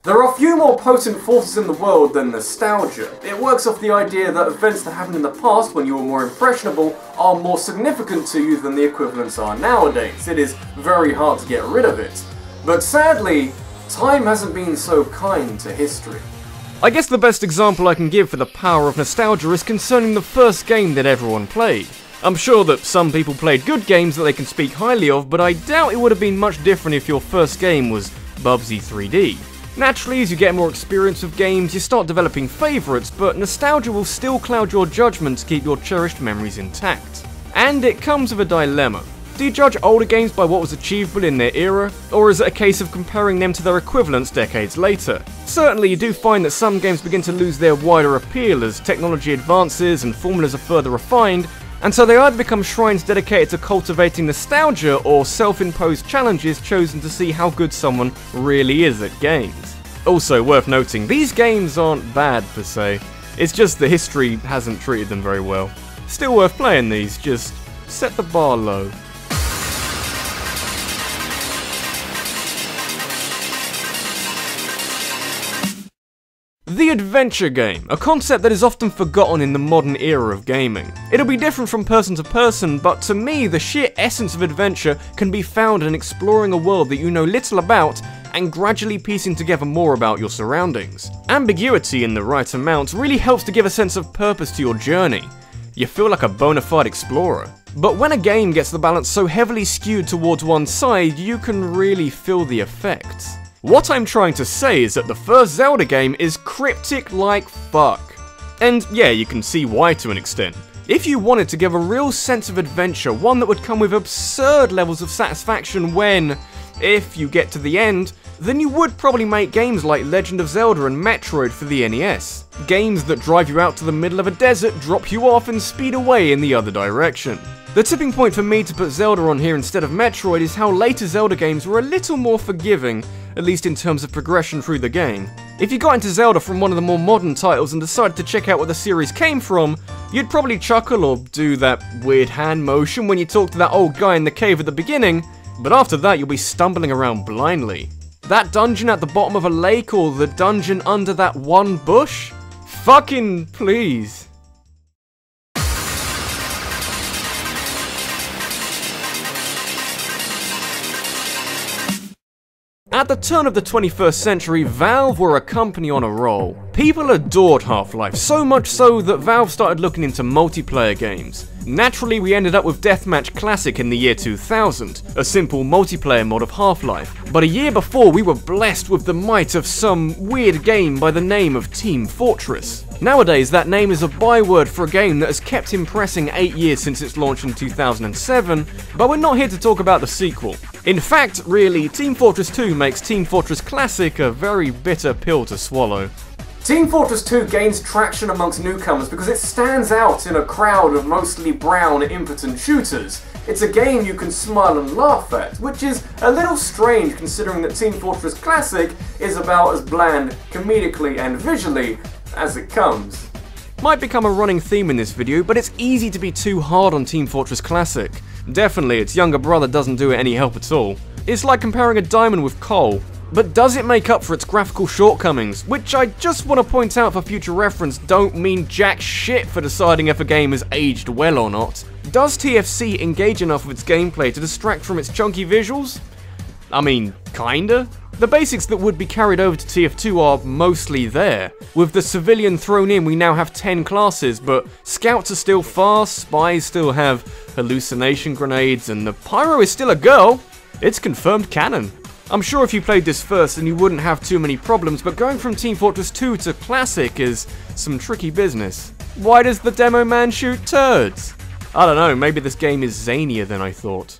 There are few more potent forces in the world than nostalgia. It works off the idea that events that happened in the past when you were more impressionable are more significant to you than the equivalents are nowadays. It is very hard to get rid of it. But sadly, time hasn't been so kind to history. I guess the best example I can give for the power of nostalgia is concerning the first game that everyone played. I'm sure that some people played good games that they can speak highly of, but I doubt it would have been much different if your first game was Bubsy 3D. Naturally, as you get more experience with games, you start developing favourites, but nostalgia will still cloud your judgment to keep your cherished memories intact. And it comes with a dilemma. Do you judge older games by what was achievable in their era, or is it a case of comparing them to their equivalents decades later? Certainly, you do find that some games begin to lose their wider appeal as technology advances and formulas are further refined, and so they either become shrines dedicated to cultivating nostalgia or self-imposed challenges chosen to see how good someone really is at games. Also worth noting, these games aren't bad per se, it's just the history hasn't treated them very well. Still worth playing these, just set the bar low. The adventure game, a concept that is often forgotten in the modern era of gaming. It'll be different from person to person, but to me, the sheer essence of adventure can be found in exploring a world that you know little about and gradually piecing together more about your surroundings. Ambiguity in the right amount really helps to give a sense of purpose to your journey. You feel like a bona fide explorer. But when a game gets the balance so heavily skewed towards one side, you can really feel the effects. What I'm trying to say is that the first Zelda game is cryptic like fuck. And yeah, you can see why to an extent. If you wanted to give a real sense of adventure, one that would come with absurd levels of satisfaction when, if you get to the end, then you would probably make games like Legend of Zelda and Metroid for the NES. Games that drive you out to the middle of a desert, drop you off and speed away in the other direction. The tipping point for me to put Zelda on here instead of Metroid is how later Zelda games were a little more forgiving, at least in terms of progression through the game. If you got into Zelda from one of the more modern titles and decided to check out where the series came from, you'd probably chuckle or do that weird hand motion when you talk to that old guy in the cave at the beginning, but after that you'll be stumbling around blindly. That dungeon at the bottom of a lake or the dungeon under that one bush? Fucking please. At the turn of the 21st century, Valve were a company on a roll. People adored Half-Life, so much so that Valve started looking into multiplayer games. Naturally, we ended up with Deathmatch Classic in the year 2000, a simple multiplayer mod of Half-Life. But a year before, we were blessed with the might of some weird game by the name of Team Fortress. Nowadays, that name is a byword for a game that has kept impressing 8 years since its launch in 2007, but we're not here to talk about the sequel. In fact, really, Team Fortress 2 makes Team Fortress Classic a very bitter pill to swallow. Team Fortress 2 gains traction amongst newcomers because it stands out in a crowd of mostly brown, impotent shooters. It's a game you can smile and laugh at, which is a little strange considering that Team Fortress Classic is about as bland, comedically and visually, as it comes. Might become a running theme in this video, but it's easy to be too hard on Team Fortress Classic. Definitely, its younger brother doesn't do it any help at all. It's like comparing a diamond with coal. But does it make up for its graphical shortcomings? Which I just want to point out for future reference don't mean jack shit for deciding if a game has aged well or not. Does TFC engage enough with its gameplay to distract from its chunky visuals? I mean, kinda? The basics that would be carried over to TF2 are mostly there. With the civilian thrown in, we now have 10 classes, but scouts are still fast, spies still have hallucination grenades, and the pyro is still a girl. It's confirmed canon. I'm sure if you played this first then you wouldn't have too many problems, but going from Team Fortress 2 to Classic is some tricky business. Why does the demo man shoot turds? I don't know, maybe this game is zanier than I thought.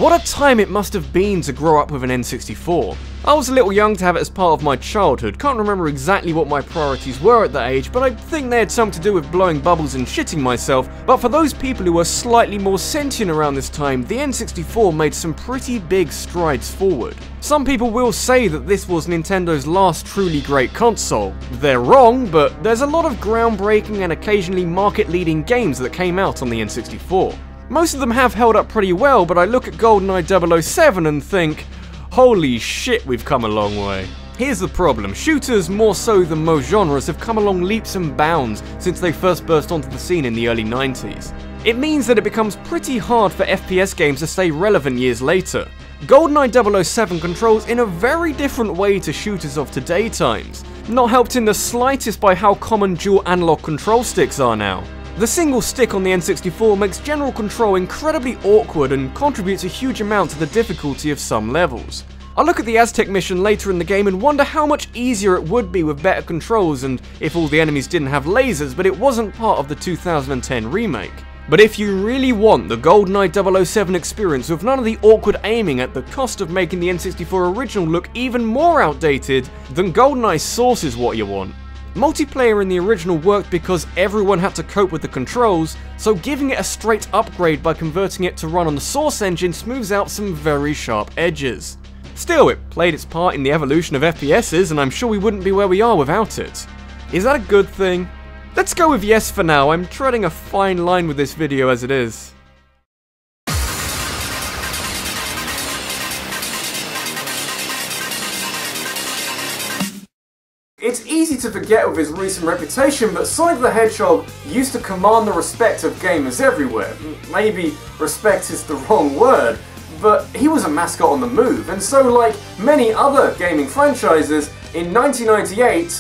What a time it must have been to grow up with an N64. I was a little young to have it as part of my childhood, can't remember exactly what my priorities were at that age, but I think they had something to do with blowing bubbles and shitting myself. But for those people who were slightly more sentient around this time, the N64 made some pretty big strides forward. Some people will say that this was Nintendo's last truly great console. They're wrong, but there's a lot of groundbreaking and occasionally market-leading games that came out on the N64. Most of them have held up pretty well, but I look at GoldenEye 007 and think, holy shit, we've come a long way. Here's the problem, shooters more so than most genres have come along leaps and bounds since they first burst onto the scene in the early 90s. It means that it becomes pretty hard for FPS games to stay relevant years later. GoldenEye 007 controls in a very different way to shooters of today times, not helped in the slightest by how common dual analog control sticks are now. The single stick on the N64 makes general control incredibly awkward and contributes a huge amount to the difficulty of some levels. I look at the Aztec mission later in the game and wonder how much easier it would be with better controls and if all the enemies didn't have lasers, but it wasn't part of the 2010 remake. But if you really want the GoldenEye 007 experience with none of the awkward aiming at the cost of making the N64 original look even more outdated, then GoldenEye Source is what you want. Multiplayer in the original worked because everyone had to cope with the controls, so giving it a straight upgrade by converting it to run on the Source engine smooths out some very sharp edges. Still, it played its part in the evolution of FPSs, and I'm sure we wouldn't be where we are without it. Is that a good thing? Let's go with yes for now. I'm treading a fine line with this video as it is. It's easy to forget with his recent reputation, but Sonic the Hedgehog used to command the respect of gamers everywhere. Maybe respect is the wrong word, but he was a mascot on the move, and so like many other gaming franchises, in 1998,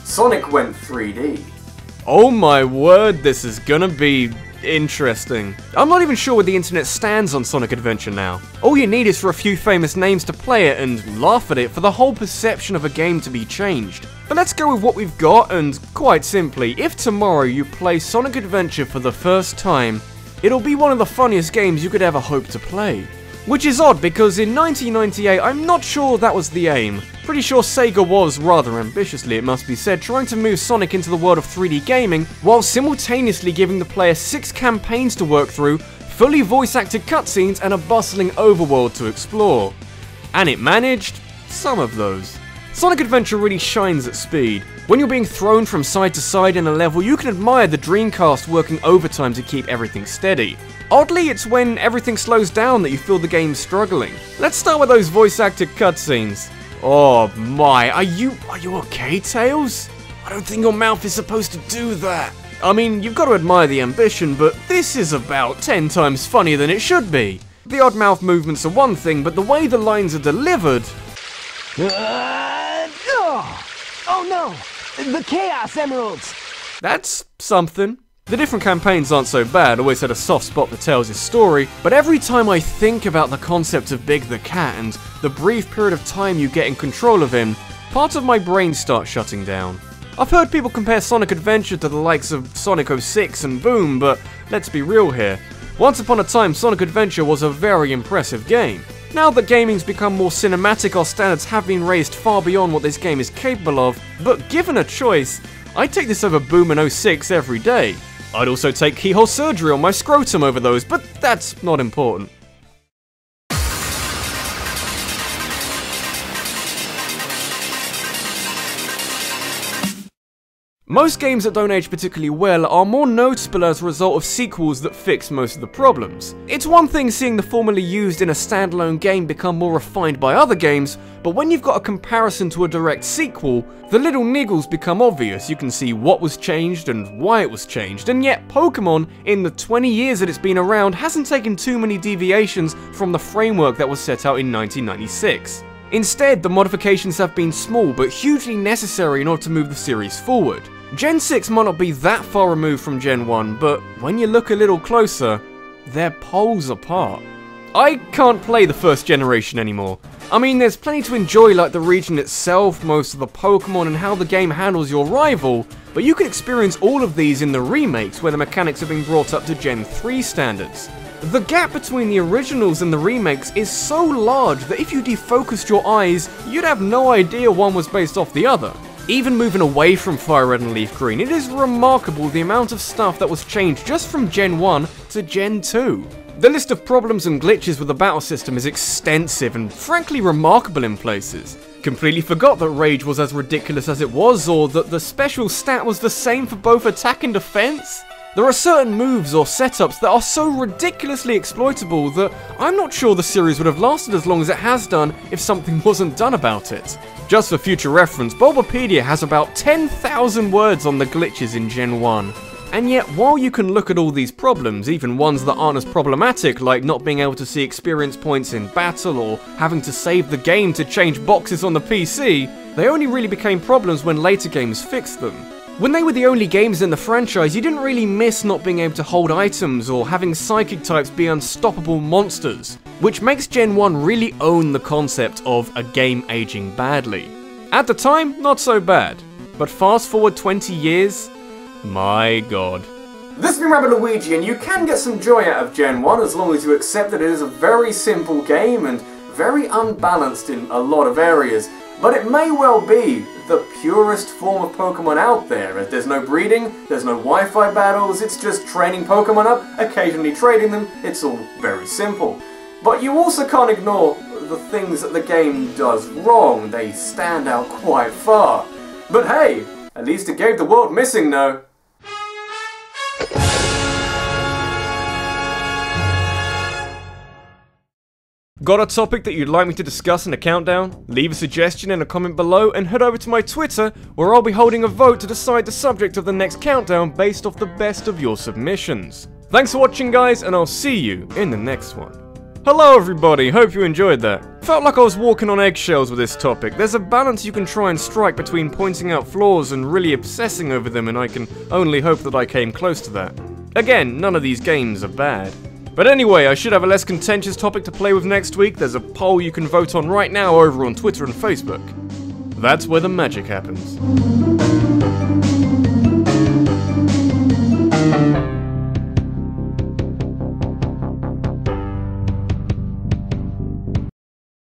Sonic went 3D. Oh my word, this is gonna be interesting. I'm not even sure where the internet stands on Sonic Adventure now. All you need is for a few famous names to play it and laugh at it for the whole perception of a game to be changed. But let's go with what we've got, and quite simply, if tomorrow you play Sonic Adventure for the first time, it'll be one of the funniest games you could ever hope to play. Which is odd, because in 1998, I'm not sure that was the aim. Pretty sure Sega was, rather ambitiously it must be said, trying to move Sonic into the world of 3D gaming, while simultaneously giving the player 6 campaigns to work through, fully voice-acted cutscenes, and a bustling overworld to explore. And it managed some of those. Sonic Adventure really shines at speed. When you're being thrown from side to side in a level, you can admire the Dreamcast working overtime to keep everything steady. Oddly, it's when everything slows down that you feel the game struggling. Let's start with those voice-acted cutscenes. Oh my, are you okay, Tails? I don't think your mouth is supposed to do that. I mean, you've got to admire the ambition, but this is about 10 times funnier than it should be. The odd mouth movements are one thing, but the way the lines are delivered... Oh no! The Chaos Emeralds! That's something. The different campaigns aren't so bad, always had a soft spot for Tails' story, but every time I think about the concept of Big the Cat and the brief period of time you get in control of him, parts of my brain start shutting down. I've heard people compare Sonic Adventure to the likes of Sonic 06 and Boom, but let's be real here. Once upon a time, Sonic Adventure was a very impressive game. Now that gaming's become more cinematic, our standards have been raised far beyond what this game is capable of, but given a choice, I'd take this over Boom and 06 every day. I'd also take keyhole surgery on my scrotum over those, but that's not important. Most games that don't age particularly well are more noticeable as a result of sequels that fix most of the problems. It's one thing seeing the formula used in a standalone game become more refined by other games, but when you've got a comparison to a direct sequel, the little niggles become obvious. You can see what was changed and why it was changed, and yet Pokemon, in the 20 years that it's been around, hasn't taken too many deviations from the framework that was set out in 1996. Instead, the modifications have been small but hugely necessary in order to move the series forward. Gen 6 might not be that far removed from Gen 1, but when you look a little closer, they're poles apart. I can't play the first generation anymore. I mean, there's plenty to enjoy, like the region itself, most of the Pokemon, and how the game handles your rival, but you can experience all of these in the remakes where the mechanics have been brought up to Gen 3 standards. The gap between the originals and the remakes is so large that if you defocused your eyes, you'd have no idea one was based off the other. Even moving away from Fire Red and Leaf Green, it is remarkable the amount of stuff that was changed just from Gen 1 to Gen 2. The list of problems and glitches with the battle system is extensive and frankly remarkable in places. Completely forgot that Rage was as ridiculous as it was, or that the special stat was the same for both attack and defense. There are certain moves or setups that are so ridiculously exploitable that I'm not sure the series would have lasted as long as it has done if something wasn't done about it. Just for future reference, Bulbapedia has about 10,000 words on the glitches in Gen 1. And yet, while you can look at all these problems, even ones that aren't as problematic, like not being able to see experience points in battle or having to save the game to change boxes on the PC, they only really became problems when later games fixed them. When they were the only games in the franchise, you didn't really miss not being able to hold items or having psychic types be unstoppable monsters, which makes Gen 1 really own the concept of a game aging badly. At the time, not so bad, but fast forward 20 years, my god. This has been RabbidLuigi, and you can get some joy out of Gen 1 as long as you accept that it is a very simple game and very unbalanced in a lot of areas. But it may well be the purest form of Pokemon out there, as there's no breeding, there's no Wi-Fi battles, it's just training Pokemon up, occasionally trading them, it's all very simple. But you also can't ignore the things that the game does wrong, they stand out quite far. But hey, at least it gave the world Missing No. Got a topic that you'd like me to discuss in a countdown? Leave a suggestion in a comment below and head over to my Twitter, where I'll be holding a vote to decide the subject of the next countdown based off the best of your submissions. Thanks for watching, guys, and I'll see you in the next one. Hello everybody, hope you enjoyed that. Felt like I was walking on eggshells with this topic. There's a balance you can try and strike between pointing out flaws and really obsessing over them, and I can only hope that I came close to that. Again, none of these games are bad. But anyway, I should have a less contentious topic to play with next week. There's a poll you can vote on right now over on Twitter and Facebook. That's where the magic happens.